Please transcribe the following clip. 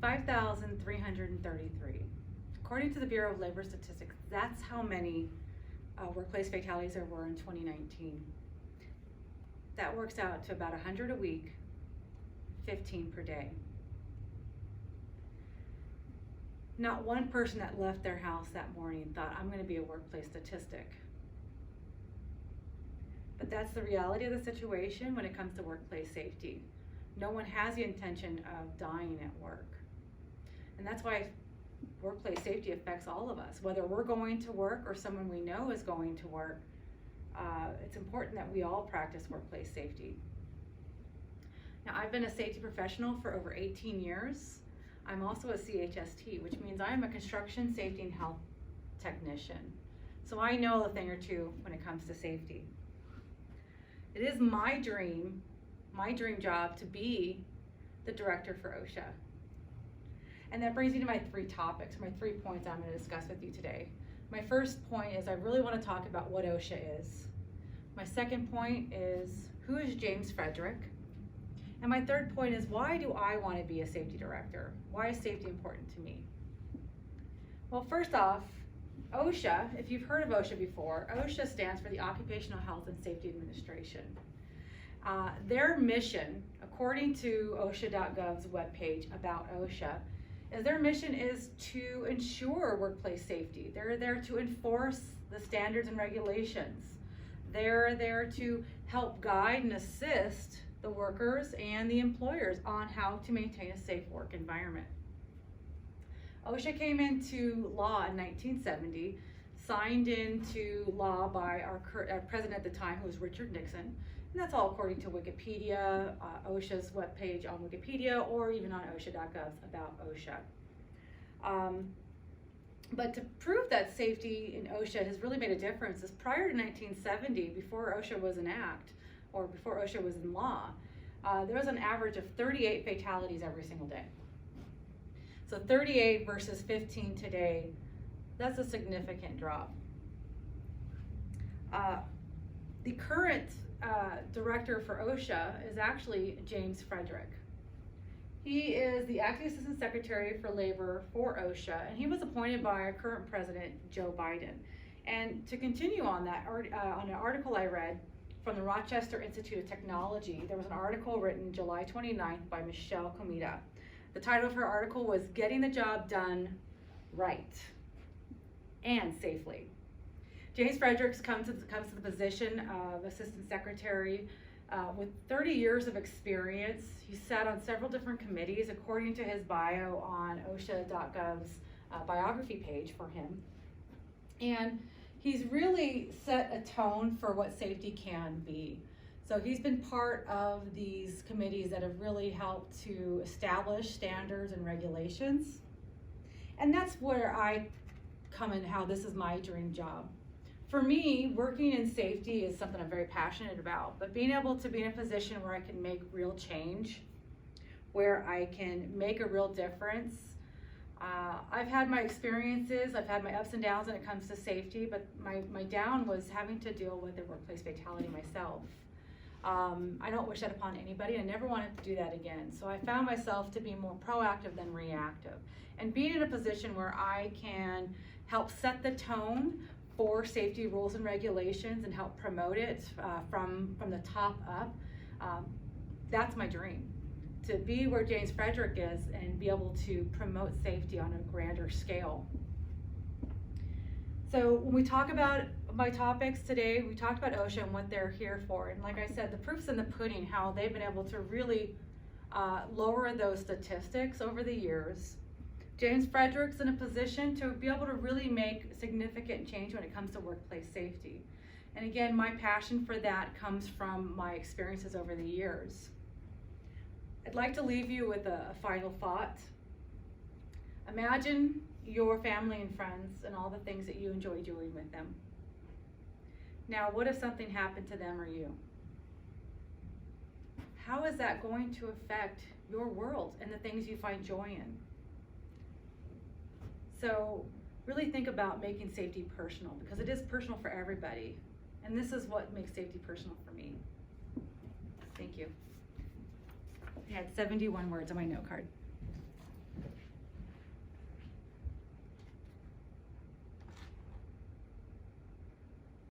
5,333. According to the Bureau of Labor Statistics, that's how many workplace fatalities there were in 2019. That works out to about 100 a week, 15 per day. Not one person that left their house that morning thought, I'm going to be a workplace statistic. But that's the reality of the situation when it comes to workplace safety. No one has the intention of dying at work. And that's why workplace safety affects all of us. Whether we're going to work or someone we know is going to work, it's important that we all practice workplace safety. Now, I've been a safety professional for over 18 years. I'm also a CHST, which means I'm a construction safety and health technician. So I know a thing or two when it comes to safety. It is my dream job to be the director for OSHA. And that brings me to my 3 topics, my 3 points I'm going to discuss with you today. My first point is I really want to talk about what OSHA is. My second point is who is James Frederick? And my third point is why do I want to be a safety director? Why is safety important to me? Well, first off, OSHA, if you've heard of OSHA before, OSHA stands for the Occupational Health and Safety Administration. Their mission, according to OSHA.gov's webpage about OSHA, their mission is to ensure workplace safety. They're there to enforce the standards and regulations. They're there to help guide and assist the workers and the employers on how to maintain a safe work environment. OSHA came into law in 1970, signed into law by our president at the time, who was Richard Nixon, and that's all according to Wikipedia, OSHA's webpage on Wikipedia, or even on OSHA.gov about OSHA. But to prove that safety in OSHA has really made a difference is prior to 1970, before OSHA was an act, or before OSHA was in law, there was an average of 38 fatalities every single day. So 38 versus 15 today, that's a significant drop. The current director for OSHA is actually James Frederick. He is the acting assistant secretary for labor for OSHA, and he was appointed by our current president, Joe Biden. And to continue on that, on an article I read from the Rochester Institute of Technology, there was an article written July 29th by Michelle Comita. The title of her article was Getting the Job Done Right and Safely. James Fredericks comes to the position of assistant secretary with 30 years of experience. He sat on several different committees according to his bio on OSHA.gov's biography page for him. And he's really set a tone for what safety can be. So he's been part of these committees that have really helped to establish standards and regulations. And that's where I come in, how this is my dream job. For me, working in safety is something I'm very passionate about, but being able to be in a position where I can make real change, where I can make a real difference. I've had my experiences, I've had my ups and downs when it comes to safety, but my down was having to deal with a workplace fatality myself. I don't wish that upon anybody. I never wanted to do that again. So I found myself to be more proactive than reactive. And being in a position where I can help set the tone for safety rules and regulations and help promote it from the top up, that's my dream. To be where James Frederick is and be able to promote safety on a grander scale. So when we talk about my topics today, we talked about OSHA and what they're here for. And like I said, the proof's in the pudding, how they've been able to really lower those statistics over the years. James Frederick's in a position to be able to really make significant change when it comes to workplace safety. And again, my passion for that comes from my experiences over the years. I'd like to leave you with a final thought. Imagine your family and friends and all the things that you enjoy doing with them. Now, what if something happened to them or you? How is that going to affect your world and the things you find joy in? So really think about making safety personal, because it is personal for everybody. And this is what makes safety personal for me. Thank you. I had 71 words on my note card.